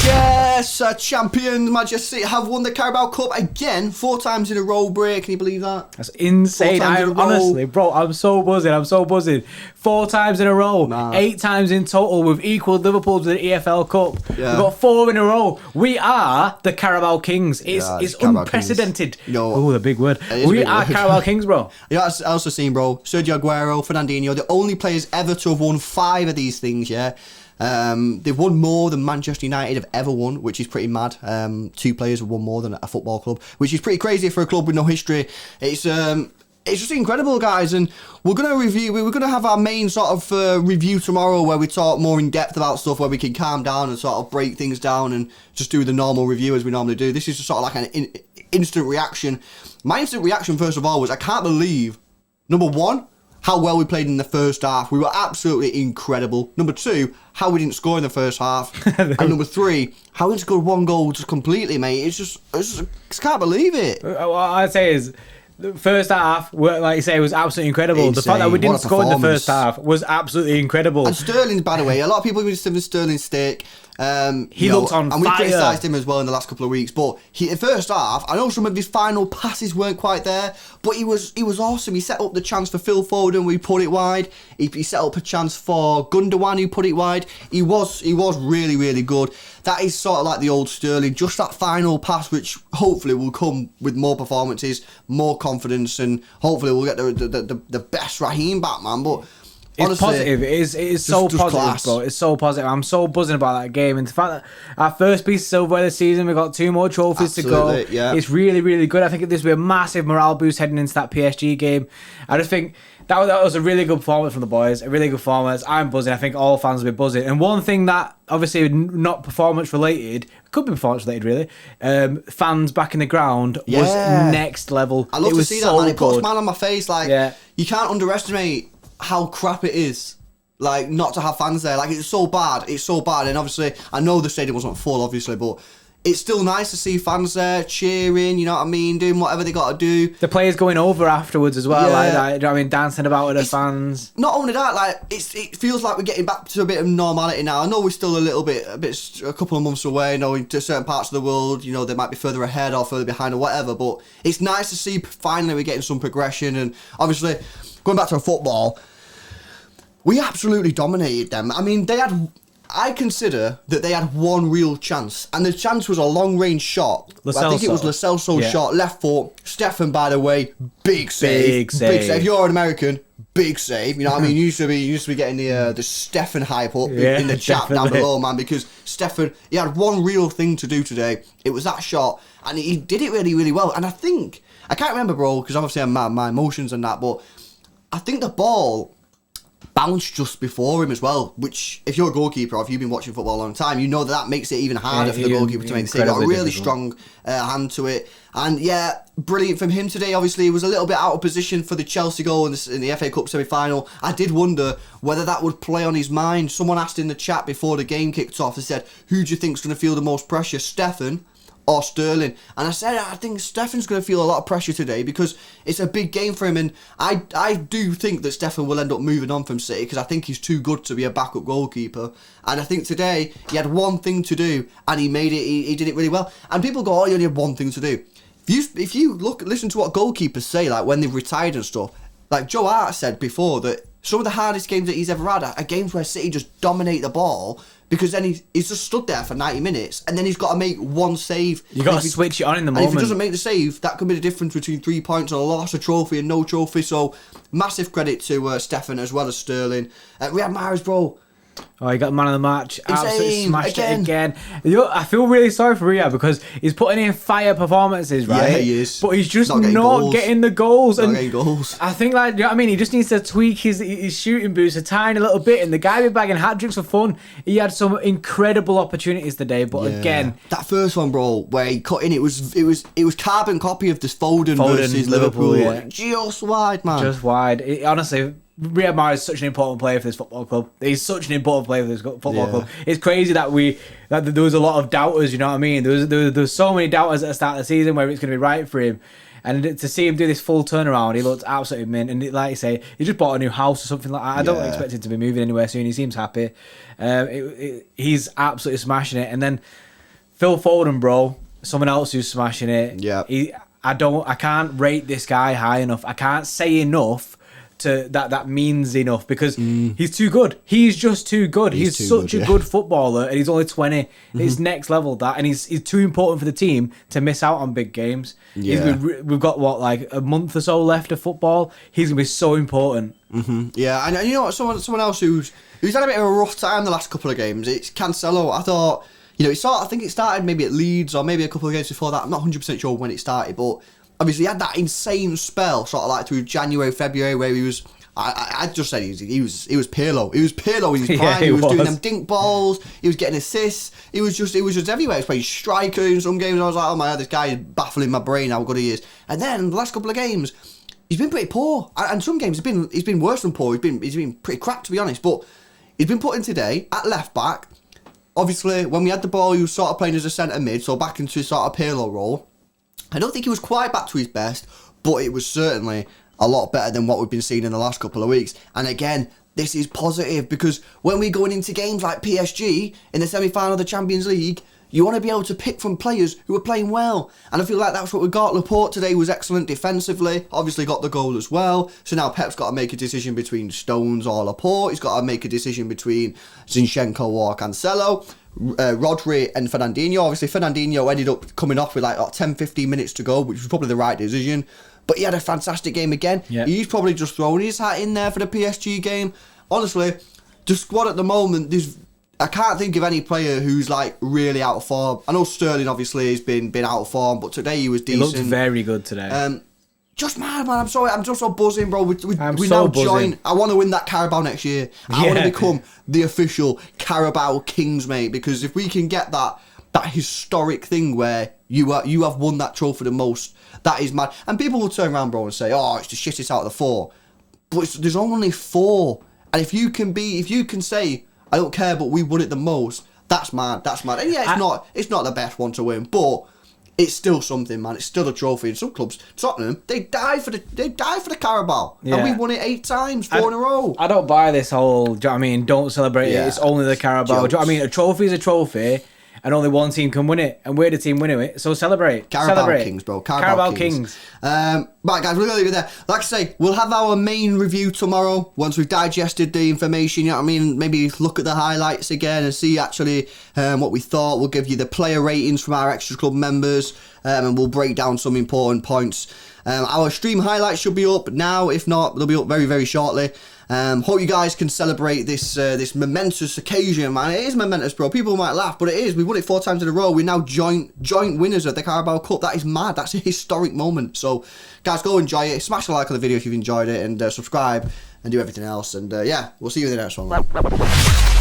Yes, champion Manchester City have won the Carabao Cup again, 4 times in a row, Bray. Can you believe that? That's insane. Honestly, bro, I'm so buzzing. 4 times in a row, nah. 8 times in total. We've equalled Liverpool to the EFL Cup. Yeah. We've got 4 in a row. We are the Carabao Kings. It's unprecedented. Oh, the big word. We are Carabao Kings, bro. Yeah, I also seen, bro, Sergio Aguero, Fernandinho, the only players ever to have won 5 of these things, yeah? They've won more than Manchester United have ever won, which is pretty mad. 2 players have won more than a football club, which is pretty crazy for a club with no history. It's just incredible, guys. And we're gonna have our main sort of review tomorrow, where we talk more in depth about stuff, where we can calm down and sort of break things down and just do the normal review as we normally do. This is just sort of like an instant reaction. My instant reaction, first of all, was I can't believe, number 1, how well we played in the first half. We were absolutely incredible. Number 2, how we didn't score in the first half. And number 3, how we scored 1 goal just completely, mate. It's just I can't believe it. What I'd say is, the first half, like you say, was absolutely incredible. Insane. The fact that we didn't score in the first half was absolutely incredible. And Sterling, by the way, a lot of people give Sterling steak. He looked on fire. And we criticised him as well in the last couple of weeks. But the first half, I know some of his final passes weren't quite there, but he was awesome. He set up the chance for Phil Foden, we put it wide. He set up a chance for Gundogan, who put it wide. He was really, really good. That is sort of like the old Sterling, just that final pass, which hopefully will come with more performances, more confidence, and hopefully we'll get the best Raheem back, man. But it's honestly, positive. It is so positive, class. Bro. It's so positive. I'm so buzzing about that game. And the fact that our first piece of silverware this season, we've got 2 more trophies to go. Yeah. It's really, really good. I think this will be a massive morale boost heading into that PSG game. I just think that was a really good performance from the boys. A really good performance. I'm buzzing. I think all fans will be buzzing. And one thing that, obviously not performance related, could be performance related really, fans back in the ground was next level. I love to see that, man. It puts a smile on my face. Like, you can't underestimate how crap it is, like, not to have fans there. Like, it's so bad. And obviously, I know the stadium wasn't full, obviously, but it's still nice to see fans there cheering, you know what I mean, doing whatever they got to do. The players going over afterwards as well, like, you know what I mean, dancing about with the fans. Not only that, like, it feels like we're getting back to a bit of normality now. I know we're still a couple of months away, you know, into certain parts of the world, you know, they might be further ahead or further behind or whatever, but it's nice to see finally we're getting some progression. And obviously, going back to football, we absolutely dominated them. I mean, I consider that they had 1 real chance, and the chance was a long-range shot. I think it was Lo Celso's shot, left foot. Stefan, by the way, big save. Big save. If you're an American, big save. You know what I mean? You used to be getting the Stefan hype up in the chat down below, man, because Stefan, he had 1 real thing to do today. It was that shot, and he did it really, really well. And I can't remember, bro, because obviously I'm my emotions and that, but I think the ball bounced just before him as well, which, if you're a goalkeeper or if you've been watching football a long time, you know that makes it even harder for the goalkeeper to make the save. Got a really strong hand to it. And yeah, brilliant from him today. Obviously, he was a little bit out of position for the Chelsea goal in the FA Cup semi-final. I did wonder whether that would play on his mind. Someone asked in the chat before the game kicked off, they said, who do you think's going to feel the most pressure, Stefan or Sterling? And I said, I think Stefan's going to feel a lot of pressure today because it's a big game for him, and I do think that Stefan will end up moving on from City because I think he's too good to be a backup goalkeeper. And I think today he had 1 thing to do and he made it. He did it really well. And people go, oh, you only had 1 thing to do. If you listen to what goalkeepers say, like when they've retired and stuff, like Joe Hart said before that some of the hardest games that he's ever had are games where City just dominate the ball, because then he's just stood there for 90 minutes and then he's got to make 1 save. You got to switch it on in the moment. And if he doesn't make the save, that could be the difference between 3 points and a loss, a trophy and no trophy. So massive credit to Stefan as well as Sterling. Riyad Mahrez, bro. Oh, he got man of the match. Absolutely smashed it again. I feel really sorry for Riyad because he's putting in fire performances, right? Yeah, he is. But he's just not getting the goals. Not getting goals. I think, like, you know what I mean? He just needs to tweak his shooting boots a tiny little bit. And the guy be bagging hat tricks for fun. He had some incredible opportunities today, but again, that first one, bro, where he cut in, it was carbon copy of this Foden versus Liverpool. Just wide, man. Just wide. Honestly, Riyad Mahrez is such an important player for this football club. He's such an important player for this football club. It's crazy that there was a lot of doubters, you know what I mean? There was so many doubters at the start of the season where it's going to be right for him. And to see him do this full turnaround, he looked absolutely mint. And like you say, he just bought a new house or something like that. I don't expect him to be moving anywhere soon. He seems happy. He's absolutely smashing it. And then Phil Foden, bro, someone else who's smashing it. Yeah. I can't rate this guy high enough. I can't say enough to that means enough, because he's too good. He's just too good. He's such a good footballer, and he's only 20. It's next level, that, and he's too important for the team to miss out on big games. We've got like a month or so left of football. He's gonna be so important. Yeah, and you know what? Someone else who's had a bit of a rough time the last couple of games. It's Cancelo. I thought, I think it started maybe at Leeds or maybe a couple of games before that. I'm not 100% sure when it started, but obviously he had that insane spell sort of like through January, February, where he was, I just said he was Pirlo. He was Pirlo in his prime. He was doing them dink balls. He was getting assists. He was just everywhere. He was playing striker in some games. I was like, oh my God, this guy is baffling my brain how good he is. And then the last couple of games, he's been pretty poor. And some games he's been worse than poor. He's been pretty crap, to be honest. But he's been put in today at left back. Obviously, when we had the ball, he was sort of playing as a centre mid, so back into his sort of Pirlo role. I don't think he was quite back to his best, but it was certainly a lot better than what we've been seeing in the last couple of weeks. And again, this is positive, because when we're going into games like PSG in the semi-final of the Champions League, you want to be able to pick from players who are playing well. And I feel like that's what we got. Laporte today was excellent defensively, obviously got the goal as well. So now Pep's got to make a decision between Stones or Laporte. He's got to make a decision between Zinchenko or Cancelo. Rodri and Fernandinho. Obviously, Fernandinho ended up coming off with like 10-15 minutes to go, which was probably the right decision. But he had a fantastic game again. Yeah. He's probably just thrown his hat in there for the PSG game. Honestly, the squad at the moment, I can't think of any player who's like really out of form. I know Sterling obviously has been out of form, but today he was decent. He looked very good today. Just mad, man. I'm sorry. I'm just so buzzing, bro. We now join. I want to win that Carabao next year. I want to become the official Carabao Kings, mate. Because if we can get that historic thing where you have won that trophy the most, that is mad. And people will turn around, bro, and say, "Oh, it's the shittest out of the 4." But there's only 4. And if you can say, "I don't care, but we won it the most," that's mad. That's mad. And yeah, it's not the best one to win, but it's still something, man. It's still a trophy. In some clubs, Tottenham, they die for the Carabao, and we've won it 8 times, 4 in a row. I don't buy this whole. Do you know what I mean? Don't celebrate it. It's only the Carabao. Do you know what I mean? A trophy is a trophy, and only one team can win it, and we're the team winning it. So celebrate. Carabao Kings, bro. Carabao Kings. Right, guys, we're going to leave it there. Like I say, we'll have our main review tomorrow once we've digested the information. You know what I mean? Maybe look at the highlights again and see actually what we thought. We'll give you the player ratings from our Extra Club members, and we'll break down some important points. Our stream highlights should be up now. If not, they'll be up very, very shortly. Hope you guys can celebrate this momentous occasion, man. It is momentous, bro. People might laugh, but it is. We won it 4 times in a row. We're now joint winners of the Carabao Cup. That is mad. That's a historic moment. So, guys, go enjoy it. Smash a like on the video if you've enjoyed it, and subscribe and do everything else. And yeah, we'll see you in the next one.